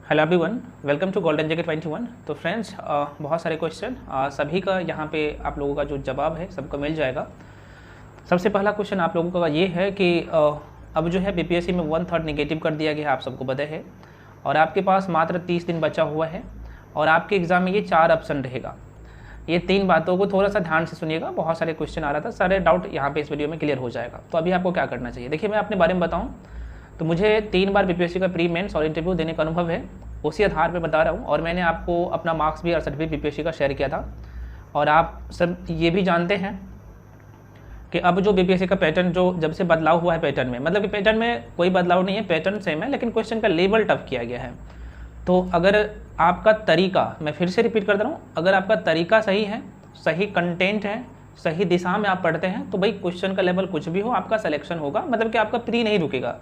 Hello everyone, welcome to Golden Jacket 21। तो friends, बहुत सारे क्वेश्चन सभी का यहाँ पे आप लोगों का जो जवाब है सबको मिल जाएगा। सबसे पहला क्वेश्चन आप लोगों का ये है कि अब जो है बीपीएससी में 1/3 नेगेटिव कर दिया गया है, आप सबको पता है, और आपके पास मात्र 30 दिन बचा हुआ है और आपके एग्ज़ाम में ये 4 ऑप्शन रहेगा। ये 3 बातों को थोड़ा सा ध्यान से सुनिएगा, बहुत सारे क्वेश्चन आ रहा था, सारे डाउट यहाँ पे इस वीडियो में क्लियर हो जाएगा। तो अभी आपको क्या करना चाहिए, देखिए मैं अपने बारे में बताऊँ तो मुझे 3 बार बीपीएससी का प्री मेंस और इंटरव्यू देने का अनुभव है, उसी आधार पे बता रहा हूँ। और मैंने आपको अपना मार्क्स भी और सर्टिफिकेट बीपीएससी का शेयर किया था। और आप सब ये भी जानते हैं कि अब जो बीपीएससी का पैटर्न जो जब से बदलाव हुआ है पैटर्न में, मतलब कि पैटर्न में कोई बदलाव नहीं है, पैटर्न सेम है, लेकिन क्वेश्चन का लेवल टफ किया गया है। तो अगर आपका तरीका, मैं फिर से रिपीट कर दे रहा हूँ, अगर आपका तरीका सही है, सही कंटेंट है, सही दिशा में आप पढ़ते हैं, तो भाई क्वेश्चन का लेवल कुछ भी हो आपका सिलेक्शन होगा, मतलब कि आपका प्री नहीं रुकेगा।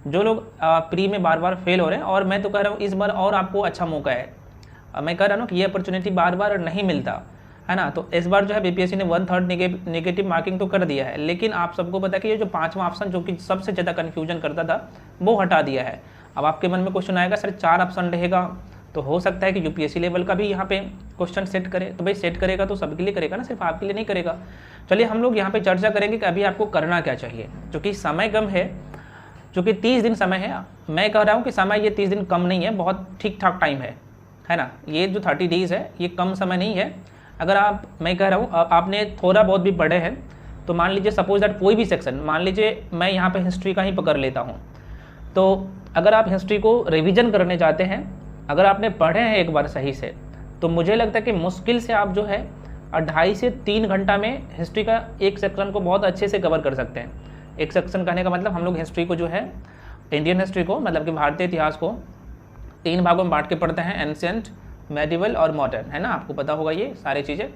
जो लोग प्री में बार बार फेल हो रहे हैं, और मैं तो कह रहा हूँ इस बार और आपको अच्छा मौका है, मैं कह रहा हूँ कि ये अपॉर्चुनिटी बार बार नहीं मिलता है ना। तो इस बार जो है बीपीएससी ने 1/3 नेगेटिव मार्किंग तो कर दिया है, लेकिन आप सबको पता है कि ये जो 5वां ऑप्शन जो कि सबसे ज़्यादा कन्फ्यूजन करता था वो हटा दिया है। अब आपके मन में क्वेश्चन आएगा सर 4 ऑप्शन रहेगा, तो हो सकता है कि यूपीएससी लेवल का भी यहाँ पे क्वेश्चन सेट करे। तो भाई सेट करेगा तो सबके लिए करेगा ना, सिर्फ आपके लिए नहीं करेगा। चलिए हम लोग यहाँ पे चर्चा करेंगे कि अभी आपको करना क्या चाहिए, क्योंकि समय कम है, क्योंकि 30 दिन समय है। मैं कह रहा हूँ कि समय ये 30 दिन कम नहीं है, बहुत ठीक ठाक टाइम है ना। ये जो 30 डेज़ है ये कम समय नहीं है। अगर आप, मैं कह रहा हूँ आपने थोड़ा बहुत भी पढ़े हैं, तो मान लीजिए सपोज दैट कोई भी सेक्शन, मान लीजिए मैं यहाँ पे हिस्ट्री का ही पकड़ लेता हूँ, तो अगर आप हिस्ट्री को रिविज़न करने जाते हैं, अगर आपने पढ़े हैं एक बार सही से, तो मुझे लगता है कि मुश्किल से आप जो है 2.5 से 3 घंटा में हिस्ट्री का एक सेक्शन को बहुत अच्छे से कवर कर सकते हैं। एक सेक्शन कहने का मतलब हम लोग हिस्ट्री को जो है, इंडियन हिस्ट्री को, मतलब कि भारतीय इतिहास को 3 भागों में बांट के पढ़ते हैं, एंशिएंट, मेडिवल और मॉडर्न, है ना, आपको पता होगा ये सारी चीज़ें।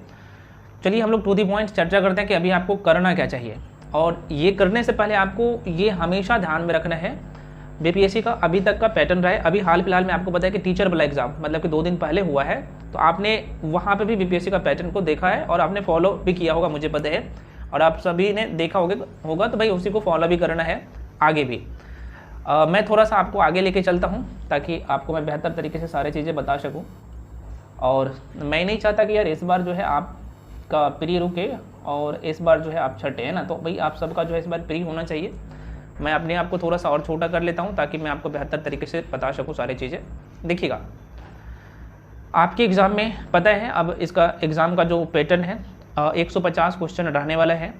चलिए हम लोग टू दी पॉइंट चर्चा करते हैं कि अभी आपको करना क्या चाहिए। और ये करने से पहले आपको ये हमेशा ध्यान में रखना है, बीपीएससी का अभी तक का पैटर्न रहा है। अभी हाल फिलहाल में आपको पता है कि टीचर वाला एग्जाम, मतलब कि 2 दिन पहले हुआ है, तो आपने वहाँ पे भी बीपीएससी का पैटर्न को देखा है और आपने फॉलो भी किया होगा, मुझे पता है, और आप सभी ने देखा होगा, तो भाई उसी को फॉलो भी करना है आगे भी। मैं थोड़ा सा आपको आगे लेके चलता हूँ ताकि आपको मैं बेहतर तरीके से सारी चीज़ें बता सकूँ। और मैं नहीं चाहता कि यार इस बार जो है आपका प्री रुके और इस बार जो है आप छटे, है ना। तो भाई आप सबका जो है इस बार प्री होना चाहिए। मैं अपने आप को थोड़ा सा और छोटा कर लेता हूँ ताकि मैं आपको बेहतर तरीके से बता सकूँ सारी चीज़ें। देखिएगा, आपके एग्ज़ाम में पता है अब इसका एग्ज़ाम का जो पैटर्न है, 150 क्वेश्चन रहने वाला है,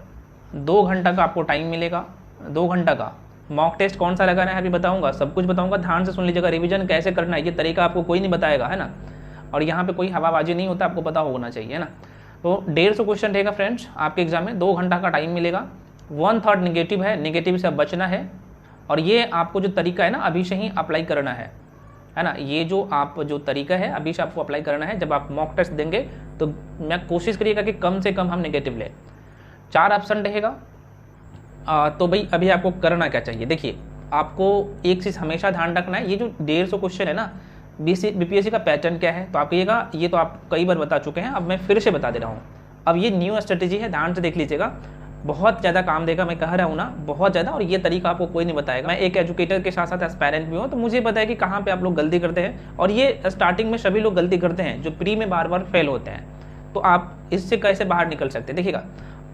2 घंटा का आपको टाइम मिलेगा। 2 घंटा का मॉक टेस्ट कौन सा लगाना है अभी बताऊंगा, सब कुछ बताऊंगा, ध्यान से सुन लीजिएगा। रिवीजन कैसे करना है ये तरीका आपको कोई नहीं बताएगा, है ना, और यहाँ पे कोई हवाबाजी नहीं होता, आपको पता होना चाहिए, है ना। तो 150 क्वेश्चन रहेगा फ्रेंड्स आपके एग्जाम में, 2 घंटा का टाइम मिलेगा। 1/3 नेगेटिव है, नेगेटिव से बचना है, और ये आपको जो तरीका है ना अभी से ही अप्लाई करना है ना। ये जो तरीका है अभी से आपको अप्लाई करना है। जब आप मॉक टेस्ट देंगे तो मैं कोशिश करिएगा कि कम से कम हम नेगेटिव लें। 4 ऑप्शन रहेगा। तो भाई अभी आपको करना क्या चाहिए, देखिए आपको एक चीज़ हमेशा ध्यान रखना है, ये जो 150 क्वेश्चन है ना, बीपीएससी का पैटर्न क्या है, तो आप ये तो आप कई बार बता चुके हैं, अब मैं फिर से बता दे रहा हूँ। अब ये न्यू स्ट्रेटेजी है, ध्यान से देख लीजिएगा, बहुत ज़्यादा काम देगा, मैं कह रहा हूँ ना, बहुत ज़्यादा। और ये तरीका आपको कोई नहीं बताएगा। मैं एक एजुकेटर के साथ साथ एस्पायरेंट भी हूँ, तो मुझे पता है कि कहाँ पे आप लोग गलती करते हैं, और ये स्टार्टिंग में सभी लोग गलती करते हैं जो प्री में बार बार फेल होते हैं। तो आप इससे कैसे बाहर निकल सकते हैं, देखिएगा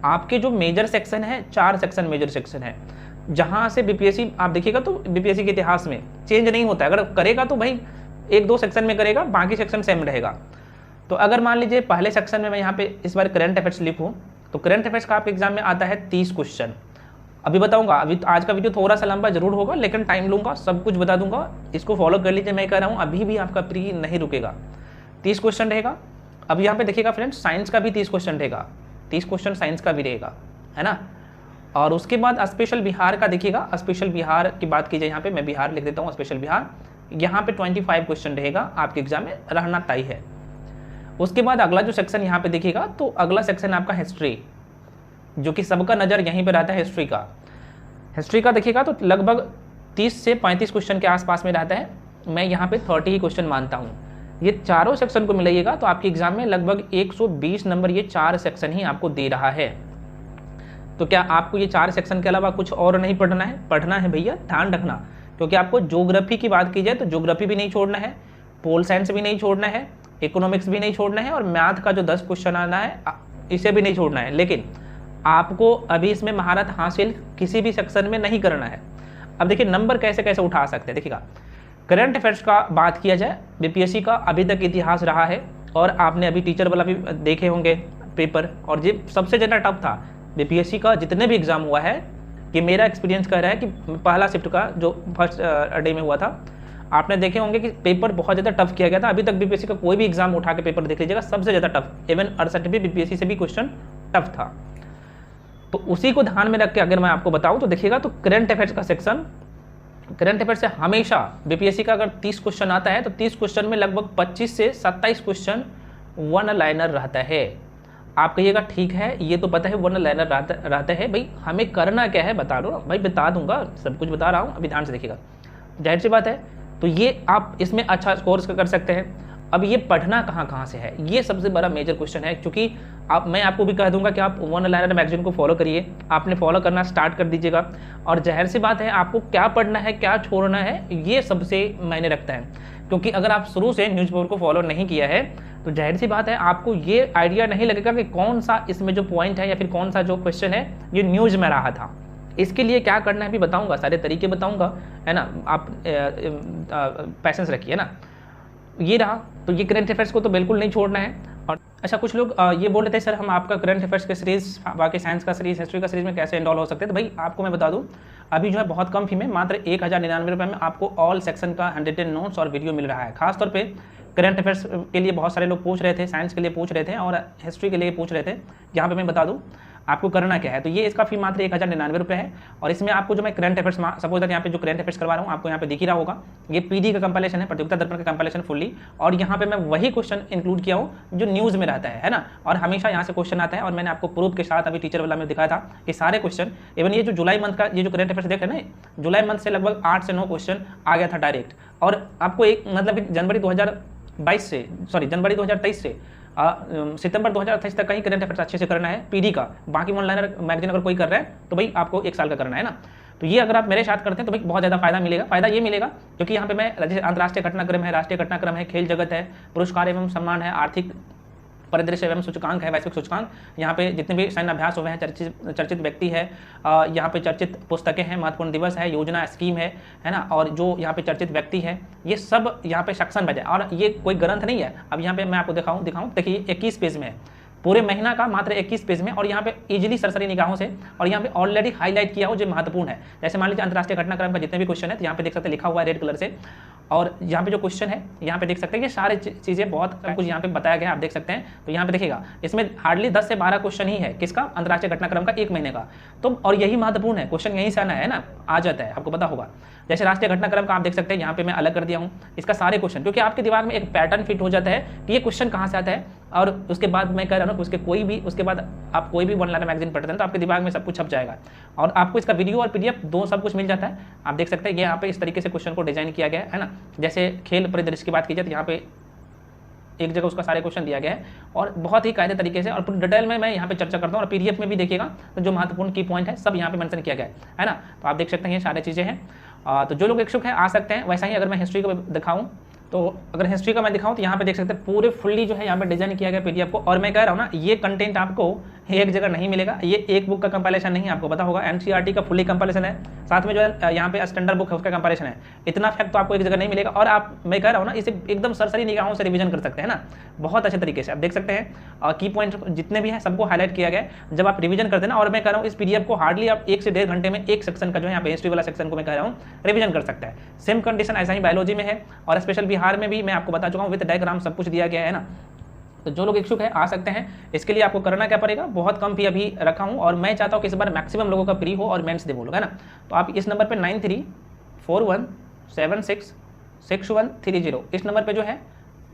आपके जो मेजर सेक्शन है, 4 सेक्शन मेजर सेक्शन है, जहाँ से बीपीएससी आप देखिएगा तो बीपीएससी के इतिहास में चेंज नहीं होता है। अगर करेगा तो भाई 1-2 सेक्शन में करेगा, बाकी सेक्शन सेम रहेगा। तो अगर मान लीजिए पहले सेक्शन में मैं यहाँ पे इस बार करंट अफेयर्स लिखूँ, तो करंट अफेयर्स का आपके एग्जाम में आता है 30 क्वेश्चन। अभी बताऊंगा, अभी आज का वीडियो थोड़ा सा लंबा जरूर होगा, लेकिन टाइम लूंगा, सब कुछ बता दूंगा, इसको फॉलो कर लीजिए। मैं कह रहा हूँ अभी भी आपका प्री नहीं रुकेगा। 30 क्वेश्चन रहेगा। अब यहाँ पे देखिएगा फ्रेंड्स, साइंस का भी 30 क्वेश्चन रहेगा, 30 क्वेश्चन साइंस का भी रहेगा, है ना। और उसके बाद स्पेशल बिहार का देखिएगा, स्पेशल बिहार की बात कीजिए, यहाँ पे मैं बिहार लिख देता हूँ, स्पेशल बिहार, यहाँ पे 25 क्वेश्चन रहेगा आपके एग्जाम में, रहना तय है। उसके बाद अगला जो सेक्शन यहाँ पे देखिएगा, तो अगला सेक्शन आपका हिस्ट्री, जो कि सबका नज़र यहीं पे रहता है हिस्ट्री का देखिएगा, तो लगभग 30 से 35 क्वेश्चन के आसपास में रहता है। मैं यहाँ पे 30 ही क्वेश्चन मानता हूँ। ये चारों सेक्शन को मिलाइएगा तो आपके एग्जाम में लगभग 120 नंबर ये 4 सेक्शन ही आपको दे रहा है। तो क्या आपको ये 4 सेक्शन के अलावा कुछ और नहीं पढ़ना है? पढ़ना है भैया, ध्यान रखना, क्योंकि आपको ज्योग्राफी की बात की जाए तो ज्योग्राफी भी नहीं छोड़ना है, पोल साइंस भी नहीं छोड़ना है, इकोनॉमिक्स भी नहीं छोड़ना है, और मैथ का जो 10 क्वेश्चन आना है इसे भी नहीं छोड़ना है। लेकिन आपको अभी इसमें महारत हासिल किसी भी सेक्शन में नहीं करना है। अब देखिए नंबर कैसे कैसे उठा सकते हैं। देखिएगा, करंट अफेयर्स का बात किया जाए, बीपीएससी का अभी तक इतिहास रहा है, और आपने अभी टीचर वाला भी देखे होंगे पेपर, और ये सबसे ज़्यादा टफ था बीपीएससी का जितने भी एग्जाम हुआ है, कि मेरा एक्सपीरियंस कह रहा है कि पहला शिफ्ट का जो फर्स्ट डे में हुआ था, आपने देखे होंगे कि पेपर बहुत ज़्यादा टफ किया गया था। अभी तक बीपीएससी का कोई भी एग्जाम उठा के पेपर देख लीजिएगा, सबसे ज़्यादा टफ, इवन 68 भी बीपीएससी से भी क्वेश्चन टफ था। तो उसी को ध्यान में रख के अगर मैं आपको बताऊं तो देखिएगा, तो करंट अफेयर्स का सेक्शन, करंट अफेयर्स से हमेशा बीपीएससी का अगर 30 क्वेश्चन आता है तो 30 क्वेश्चन में लगभग 25 से 27 क्वेश्चन वन लाइनर रहता है। आप कहिएगा ठीक है, ये तो पता है वन लाइनर रहता है, भाई हमें करना क्या है बता दो। भाई बता दूंगा, सब कुछ बता रहा हूँ, अभी ध्यान से देखिएगा, जाहिर सी बात है। तो ये आप इसमें अच्छा स्कोर कर सकते हैं। अब ये पढ़ना कहाँ से है, ये सबसे बड़ा मेजर क्वेश्चन है, क्योंकि मैं आपको भी कह दूंगा कि आप वन लाइनर मैगजीन को फॉलो करिए, आपने फॉलो करना स्टार्ट कर दीजिएगा, और जाहिर सी बात है आपको क्या पढ़ना है क्या छोड़ना है ये सबसे मायने रखता है। क्योंकि अगर आप शुरू से न्यूज़पेपर को फॉलो नहीं किया है तो जाहिर सी बात है आपको ये आइडिया नहीं लगेगा कि कौन सा इसमें जो पॉइंट है या फिर कौन सा जो क्वेश्चन है ये न्यूज़ में रहा था। इसके लिए क्या करना है भी बताऊंगा, सारे तरीके बताऊंगा, है ना, आप पैसेंस रखिए ना। ये रहा, तो ये करंट अफेयर्स को तो बिल्कुल नहीं छोड़ना है। और अच्छा, कुछ लोग ये बोल रहे थे सर हम आपका करंट अफेयर्स के सीरीज, बाकी साइंस का सीरीज, हिस्ट्री का सीरीज में कैसे इनरोल हो सकते हैं। तो भाई आपको मैं बता दूं, अभी जो है बहुत कम फी में, मात्र 1099 रुपये में आपको ऑल सेक्शन का 110 नोट्स और वीडियो मिल रहा है। खासतौर पे करंट अफेयर्स के लिए बहुत सारे लोग पूछ रहे थे, साइंस के लिए पूछ रहे थे और हिस्ट्री के लिए पूछ रहे थे। यहाँ पे मैं बता दूँ आपको करना क्या है, तो ये इसका फी मात्र 1099 रुपये है। और इसमें आपको जो मैं करंट अफेयर्स, सपोज दैट यहाँ पे जो करंट अफेयर्स करवा रहा हूँ आपको यहाँ पे दिख ही रहा होगा, ये पीडी का कंपाइलेशन है, प्रतियोगिता दर्पण का कंपाइलेशन फुल्ली, और यहाँ पे मैं वही क्वेश्चन इंक्लूड किया हूँ जो न्यूज़ में रहता है ना, और हमेशा यहाँ से क्वेश्चन आता है। और मैंने आपको प्रूफ के साथ अभी टीचर वाला में दिखाया था ये सारे क्वेश्चन, इवन ये जो जुलाई मंथ का ये जो करंट अफेयर्स देख रहे हैं ना, जुलाई मंथ से लगभग 8 से 9 क्वेश्चन आ गया था डायरेक्ट। और आपको एक मतलब कि जनवरी 2023 से सितंबर 2028 तक का ही करंट अफेयर्स अच्छे से करना है पीडी का। बाकी वन लाइनर मैगजीन अगर कोई कर रहा है तो भाई आपको 1 साल का करना है ना। तो ये अगर आप मेरे साथ करते हैं तो भाई बहुत ज़्यादा फायदा मिलेगा। फायदा ये मिलेगा क्योंकि यहाँ पे मैं जैसे अंतर्राष्ट्रीय घटनाक्रम है, राष्ट्रीय घटनाक्रम है, खेल जगत है, पुरस्कार एवं सम्मान है, आर्थिक परिदृश्य एवं सूचकांक है, वैश्विक सूचकांक, यहाँ पे जितने भी सैन्य अभ्यास हुए हैं, चर्चित व्यक्ति है, यहाँ पे चर्चित पुस्तकें हैं, महत्वपूर्ण दिवस है, योजना स्कीम है ना, और जो यहाँ पे चर्चित व्यक्ति है, ये सब यहाँ पे सेक्शन बजा। और ये कोई ग्रंथ नहीं है। अब यहाँ पे मैं आपको दिखाऊँ देखिए 21 पेज में है, पूरे महीना का मात्र 21 पेज में, और यहाँ पे इजीली सरसरी निगाहों से, और यहाँ पे ऑलरेडी हाईलाइट किया हो जो महत्वपूर्ण है। जैसे मान लीजिए अंतर्राष्ट्रीय घटनाक्रम का जितने भी क्वेश्चन है तो यहाँ पे देख सकते हैं लिखा हुआ है रेड कलर से, और यहाँ पे जो क्वेश्चन है यहाँ पे देख सकते हैं ये सारी चीज़ें बहुत कुछ यहाँ पे बताया गया है, आप देख सकते हैं। तो यहाँ पे देखिएगा इसमें हार्डली 10 से 12 क्वेश्चन ही है किसका, अंतर्राष्ट्रीय घटनाक्रम का 1 महीने का। तो और यही महत्वपूर्ण है, क्वेश्चन यहीं से आना है ना, आ जाता है, आपको पता होगा। जैसे राष्ट्रीय घटनाक्रम का आप देख सकते हैं यहाँ पे मैं अलग कर दिया हूँ इसका सारे क्वेश्चन, क्योंकि आपके दिमाग में एक पैटर्न फिट हो जाता है कि ये क्वेश्चन कहाँ से आता है। और उसके बाद मैं कह रहा हूँ उसके बाद आप कोई भी वन लाइनर मैगजीन पढ़ते हैं तो आपके दिमाग में सब कुछ छप जाएगा, और आपको इसका वीडियो और पीडीएफ दो सब कुछ मिल जाता है। आप देख सकते हैं यहाँ पे इस तरीके से क्वेश्चन को डिजाइन किया गया है ना। जैसे खेल परिदृश्य की बात की जाए तो यहाँ पे एक जगह उसका सारे क्वेश्चन दिया गया है, और बहुत ही कायदे तरीके से और पूरी डिटेल में मैं यहाँ पे चर्चा करता हूँ। और पीडीएफ में भी देखिएगा तो जो महत्वपूर्ण की पॉइंट है सब यहाँ पे मेंशन किया गया है ना। तो आप देख सकते हैं ये सारी चीज़ें हैं। तो जो लोग इच्छुक हैं आ सकते हैं। वैसा ही अगर मैं हिस्ट्री को दिखाऊँ तो अगर हिस्ट्री का मैं दिखाऊं तो यहाँ पे देख सकते हैं पूरे फुल्ली जो है यहाँ पे डिजाइन किया गया पीडीएफ को। और मैं कह रहा हूँ ना ये कंटेंट आपको एक जगह नहीं मिलेगा, ये एक बुक का कंपाइलेशन नहीं है, आपको पता होगा एनसीईआरटी का फुल्ली कंपाइलेशन है, साथ में जो है यहाँ पे स्टैंडर्ड बुक है उसका कंपाइलेशन है। इतना फैक्ट तो आपको एक जगह नहीं मिलेगा। और आप मैं कह रहा हूँ ना इसे एकदम सरसरी निगाहों से रिवीजन कर सकते हैं ना, बहुत अच्छे तरीके से। आप देख सकते हैं की पॉइंट जितने भी हैं सबको हाईलाइट किया गया है जब आप रिवीजन करते हैं ना। और मैं कह रहा हूँ इस पीडीएफ को हार्डली आप 1 से 1.5 घंटे में एक सेक्शन का जो है यहाँ पे हिस्ट्री वाला सेक्शन को मैं कह रहा हूँ रिवीजन कर सकता है। सेम कंडीशन ऐसा ही बायोलॉजी में है, और स्पेशल बिहार में भी मैं आपको बता चुका हूँ, विद डायग्राम सब कुछ दिया गया है ना। तो जो लोग इच्छुक है आ सकते हैं। इसके लिए आपको करना क्या पड़ेगा, बहुत कम फी अभी रखा हूँ, और मैं चाहता हूँ कि इस बार मैक्सिमम लोगों का फ्री हो और मेंस दे वो लोग, है ना। तो आप इस नंबर पे 9341766130 इस नंबर पे जो है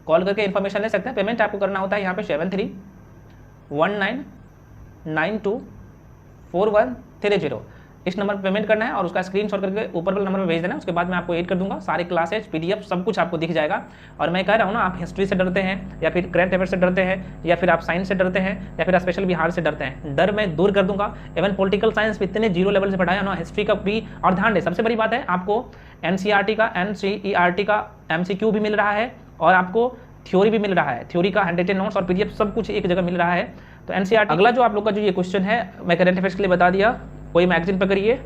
कॉल करके इन्फॉर्मेशन ले सकते हैं। पेमेंट आपको करना होता है यहाँ पे 7319924130 इस नंबर पर पेमेंट करना है, और उसका स्क्रीनशॉट करके ऊपर वाले नंबर पर भेज देना है। उसके बाद मैं आपको ऐड कर दूंगा, सारे क्लासेज पीडीएफ सब कुछ आपको दिख जाएगा। और मैं कह रहा हूँ ना, आप हिस्ट्री से डरते हैं या फिर करंट अफेयर से डरते हैं या फिर आप साइंस से डरते हैं या फिर स्पेशल बिहार से डरते हैं, डर मैं दूर कर दूंगा। इवन पॉलिटिकल साइंस भी इतने जीरो लेवल से पढ़ाया ना, हिस्ट्री का भी। और ध्यान दें सबसे बड़ी बात है, आपको एनसीईआरटी का एमसीक्यू भी मिल रहा है, और आपको थ्योरी भी मिल रहा है, थ्योरी का हैंडरिटन नोट्स और पीडीएफ सब कुछ एक जगह मिल रहा है। तो एनसीईआरटी अगला जो आप लोग का जो ये क्वेश्चन है मैं करंट अफेयर्स के लिए बता दिया, कोई मैगजीन पकड़िए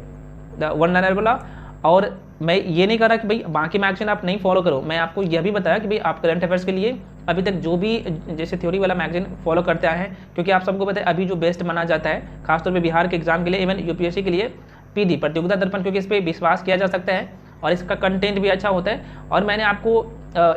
द वन लाइनर वाला। और मैं ये नहीं कह रहा कि भाई बाकी मैगजीन आप नहीं फॉलो करो, मैं आपको यह भी बताया कि भाई आप करंट अफेयर्स के लिए अभी तक जो भी जैसे थ्योरी वाला मैगजीन फॉलो करते आए हैं, क्योंकि आप सबको पता है अभी जो बेस्ट माना जाता है खासतौर पर बिहार के एग्जाम के लिए, इवन यूपीएससी के लिए पीडी प्रतियोगिता दर्पण, क्योंकि इस पर विश्वास किया जा सकता है और इसका कंटेंट भी अच्छा होता है। और मैंने आपको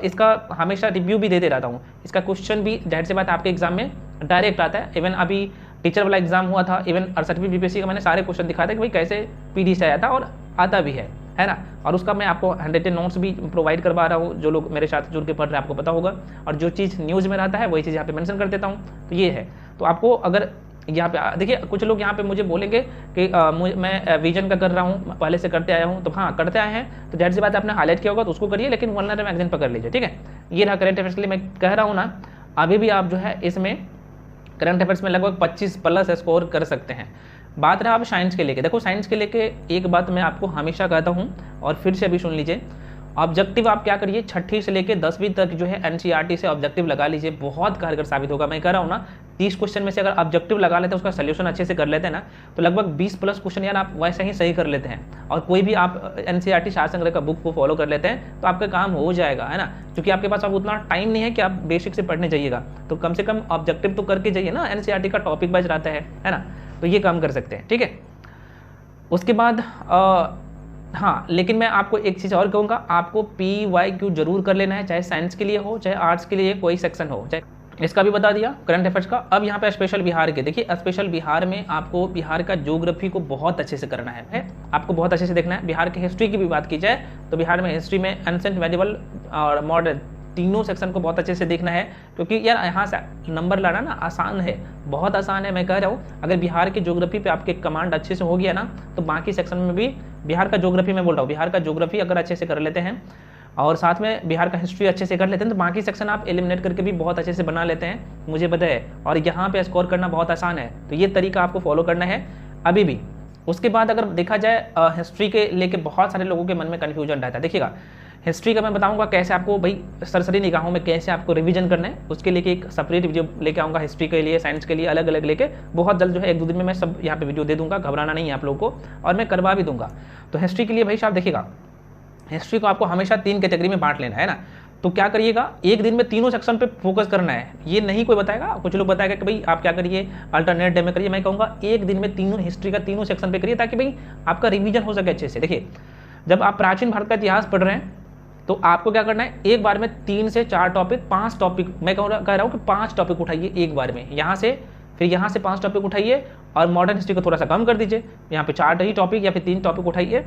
इसका हमेशा रिव्यू भी देते रहता हूँ, इसका क्वेश्चन भी जाहिर सी बात आपके एग्जाम में डायरेक्ट आता है। इवन अभी टीचर वाला एग्जाम हुआ था, इवन 68वीं बीपीएससी का मैंने सारे क्वेश्चन दिखाया था कि भाई कैसे पीडी से आया था और आता भी है ना। और उसका मैं आपको हैंडरिटन नोट्स भी प्रोवाइड करवा रहा हूँ, जो लोग मेरे साथ जुड़ के पढ़ रहे हैं आपको पता होगा। और जो चीज़ न्यूज़ में रहता है वही चीज़ यहाँ पे मेंशन कर देता हूँ। तो ये है, तो आपको अगर यहाँ पे देखिए कुछ लोग यहाँ पे मुझे बोलेंगे कि मैं विजन का कर रहा हूँ, पहले से करते आया हूँ, तो हाँ करते आए हैं तो जाहिर सी बात आपने हाईलाइट किया होगा तो उसको करिए, लेकिन वन लाइनर मैगजीन पकड़ लीजिए, ठीक है। ये रहा करंट अफेयर्स के लिए मैं कह रहा हूँ ना, अभी भी आप जो है इसमें करंट अफेयर्स में लगभग 25+ स्कोर कर सकते हैं। बात रहा आप साइंस के लेके, देखो साइंस के लेके एक बात मैं आपको हमेशा कहता हूँ और फिर से अभी सुन लीजिए, ऑब्जेक्टिव आप क्या करिए 6ठी से लेके 10वीं तक जो है एनसीईआरटी से ऑब्जेक्टिव लगा लीजिए, बहुत कारगर साबित होगा। मैं कह रहा हूँ ना 30 क्वेश्चन में से अगर ऑब्जेक्टिव लगा लेते हैं, उसका सोल्यूशन अच्छे से कर लेते हैं ना, तो लगभग 20+ क्वेश्चन यार आप वैसे ही सही कर लेते हैं। और कोई भी आप एनसीईआरटी सार संग्रह का बुक को फॉलो कर लेते हैं तो आपका काम हो जाएगा, है ना। क्योंकि आपके पास अब उतना टाइम नहीं है कि आप बेसिक से पढ़ने जाइएगा, तो कम से कम ऑब्जेक्टिव तो करके जाइए ना, एनसीईआरटी का टॉपिक वाइज रहता है ना, तो ये काम कर सकते हैं, ठीक है। उसके बाद हाँ, लेकिन मैं आपको एक चीज़ और कहूँगा, आपको PYQ जरूर कर लेना है, चाहे साइंस के लिए हो चाहे आर्ट्स के लिए कोई सेक्शन हो, चाहे इसका भी बता दिया करंट अफेयर्स का। अब यहाँ पे स्पेशल बिहार के देखिए, स्पेशल बिहार में आपको बिहार का ज्योग्राफी को बहुत अच्छे से करना है, आपको बहुत अच्छे से देखना है। बिहार की हिस्ट्री की भी बात की जाए तो बिहार में हिस्ट्री में एंसेंट, मेडिवल और मॉडर्न तीनों सेक्शन को बहुत अच्छे से देखना है, क्योंकि यार यहाँ से नंबर लाना ना आसान है, बहुत आसान है। मैं कह रहा हूँ अगर बिहार की ज्योग्राफी पे आपके कमांड अच्छे से हो गया ना, तो बाकी सेक्शन में भी बिहार का ज्योग्राफी, मैं बोल रहा हूँ बिहार का ज्योग्राफी अगर अच्छे से कर लेते हैं और साथ में बिहार का हिस्ट्री अच्छे से कर लेते हैं, तो बाकी सेक्शन आप एलिमिनेट करके भी बहुत अच्छे से बना लेते हैं, मुझे पता है। और यहाँ पे स्कोर करना बहुत आसान है, तो ये तरीका आपको फॉलो करना है अभी भी। उसके बाद अगर देखा जाए हिस्ट्री के लेके बहुत सारे लोगों के मन में कन्फ्यूजन रहता है। देखिएगा हिस्ट्री का मैं बताऊंगा कैसे आपको भाई सरसरी निगाहों में कैसे आपको रिवीजन करना है, उसके लिए एक सेपरेट वीडियो लेके आऊँगा, हिस्ट्री के लिए साइंस के लिए अलग अलग लेके बहुत जल्द जो है 1-2 दिन में मैं सब यहाँ पे वीडियो दे दूंगा, घबराना नहीं है आप लोगों को, और मैं करवा भी दूंगा। तो हिस्ट्री के लिए भाई साहब देखिएगा, हिस्ट्री को आपको हमेशा 3 कैटेगरी में बांट लेना है ना। तो क्या करिएगा, एक दिन में तीनों सेक्शन पे फोकस करना है, ये नहीं कोई बताएगा। कुछ लोग बताएगा कि भाई आप क्या करिए अल्टरनेट डे में करिए, मैं कहूँगा एक दिन में तीनों हिस्ट्री का तीनों सेक्शन पे करिए, ताकि भाई आपका रिवीजन हो सके अच्छे से। देखिए जब आप प्राचीन भारत का इतिहास पढ़ रहे हैं तो आपको क्या करना है, एक बार में 3 से 4 टॉपिक, 5 टॉपिक, मैं कह रहा हूँ कि 5 टॉपिक उठाइए एक बार में, यहाँ से फिर यहाँ से 5 टॉपिक उठाइए, और मॉडर्न हिस्ट्री को थोड़ा सा कम कर दीजिए, यहाँ पे 4 ही टॉपिक या फिर 3 टॉपिक उठाइए,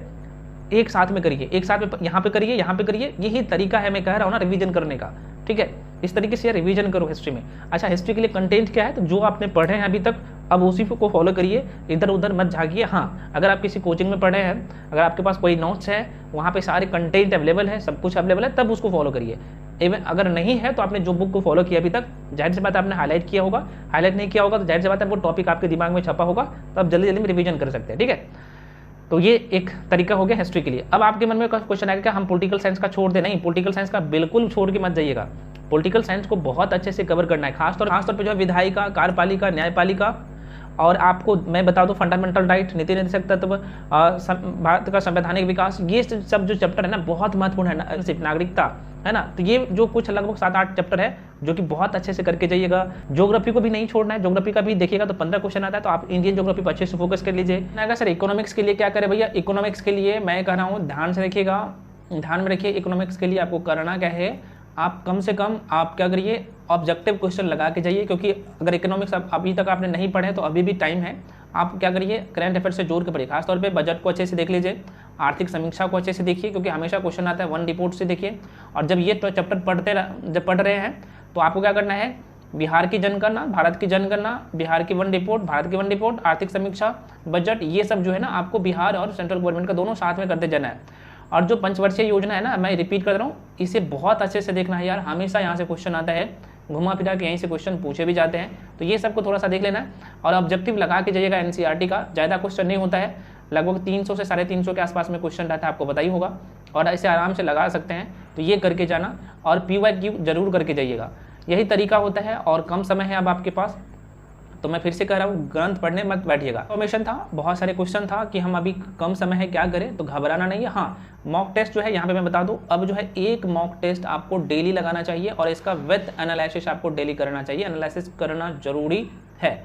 एक साथ में करिए, एक साथ में यहाँ पे करिए, यहाँ पे करिए। यही तरीका है मैं कह रहा हूँ ना रिवीजन करने का, ठीक है। इस तरीके से रिवीजन करो हिस्ट्री में। अच्छा, हिस्ट्री के लिए कंटेंट क्या है, तो जो आपने पढ़े हैं अभी तक अब उसी को फॉलो करिए, इधर उधर मत झागिए। हाँ, अगर आप किसी कोचिंग में पढ़े हैं, अगर आपके पास कोई नोट्स है, वहाँ पे सारे कंटेंट अवेलेबल है, सब कुछ अवेलेबल है, तब उसको फॉलो करिए। इवन अगर नहीं है तो आपने जो बुक को फॉलो किया अभी तक, जाहिर सी बात आपने हाईलाइट किया होगा, हाईलाइट नहीं किया होगा तो जाहिर सी बात है वो टॉपिक आपके दिमाग में छपा होगा, तो आप जल्दी जल्दी में रिवीजन कर सकते हैं, ठीक है। तो ये एक तरीका हो गया हिस्ट्री के लिए। अब आपके मन में क्वेश्चन आएगा कि हम पॉलिटिकल साइंस का छोड़ दें, नहीं, पॉलिटिकल साइंस का बिल्कुल छोड़ के मत जाइएगा। पॉलिटिकल साइंस को बहुत अच्छे से कवर करना है, खासतौर पर जो है विधायिका, कार्यपालिका, न्यायपालिका, और आपको मैं बता दूं फंडामेंटल राइट, नीति निर्देशक तत्व, भारत का संवैधानिक विकास, ये सब जो चैप्टर है ना बहुत महत्वपूर्ण है ना, सिर्फ नागरिकता है ना। तो ये जो कुछ लगभग 7-8 चैप्टर है जो कि बहुत अच्छे से करके जाइएगा। ज्योग्राफी को भी नहीं छोड़ना है, ज्योग्राफी का भी देखिएगा तो 15 क्वेश्चन आता है, तो आप इंडियन ज्योग्राफी पर अच्छे से फोकस कर लीजिए। अगर सर इकोनॉमिक्स के लिए क्या करें भैया, इकोनॉमिक्स के लिए मैं कह रहा हूँ ध्यान से देखिएगा, ध्यान में रखिए, इकोनॉमिक्स के लिए आपको करना क्या है, आप कम से कम आप क्या करिए ऑब्जेक्टिव क्वेश्चन लगा के जाइए, क्योंकि अगर इकोनॉमिक्स अभी तक आपने नहीं पढ़े तो अभी भी टाइम है। आप क्या करिए करंट अफेयर से जोड़ के पढ़िए, खासतौर पे बजट को अच्छे से देख लीजिए, आर्थिक समीक्षा को अच्छे से देखिए, क्योंकि हमेशा क्वेश्चन आता है वन रिपोर्ट से देखिए। और जब ये चैप्टर पढ़ रहे हैं तो आपको क्या करना है, बिहार की जनगणना, भारत की जनगणना, बिहार की वन रिपोर्ट, भारत की वन रिपोर्ट, आर्थिक समीक्षा, बजट, ये सब जो है ना आपको बिहार और सेंट्रल गवर्नमेंट का दोनों साथ में करते जाना है। और जो पंचवर्षीय योजना है ना, मैं रिपीट कर रहा हूँ, इसे बहुत अच्छे से देखना है यार, हमेशा यहाँ से क्वेश्चन आता है, घुमा फिरा के यहीं से क्वेश्चन पूछे भी जाते हैं, तो ये सबको थोड़ा सा देख लेना है। और ऑब्जेक्टिव लगा के जाइएगा, एनसीईआरटी का ज़्यादा क्वेश्चन नहीं होता है, लगभग 300 से 350 के आसपास में क्वेश्चन रहता है, आपको पता ही होगा, और ऐसे आराम से लगा सकते हैं। तो ये करके जाना और PYQ जरूर करके जाइएगा। यही तरीका होता है और कम समय है अब आपके पास, तो मैं फिर से कह रहा हूँ ग्रंथ पढ़ने मत बैठिएगा। इन्फॉर्मेशन था, बहुत सारे क्वेश्चन था कि हम अभी कम समय है क्या करें, तो घबराना नहीं है। हाँ, मॉक टेस्ट जो है यहाँ पे मैं बता दूँ, अब जो है एक मॉक टेस्ट आपको डेली लगाना चाहिए और इसका विथ एनालिसिस आपको डेली करना चाहिए, एनालिसिस करना जरूरी है।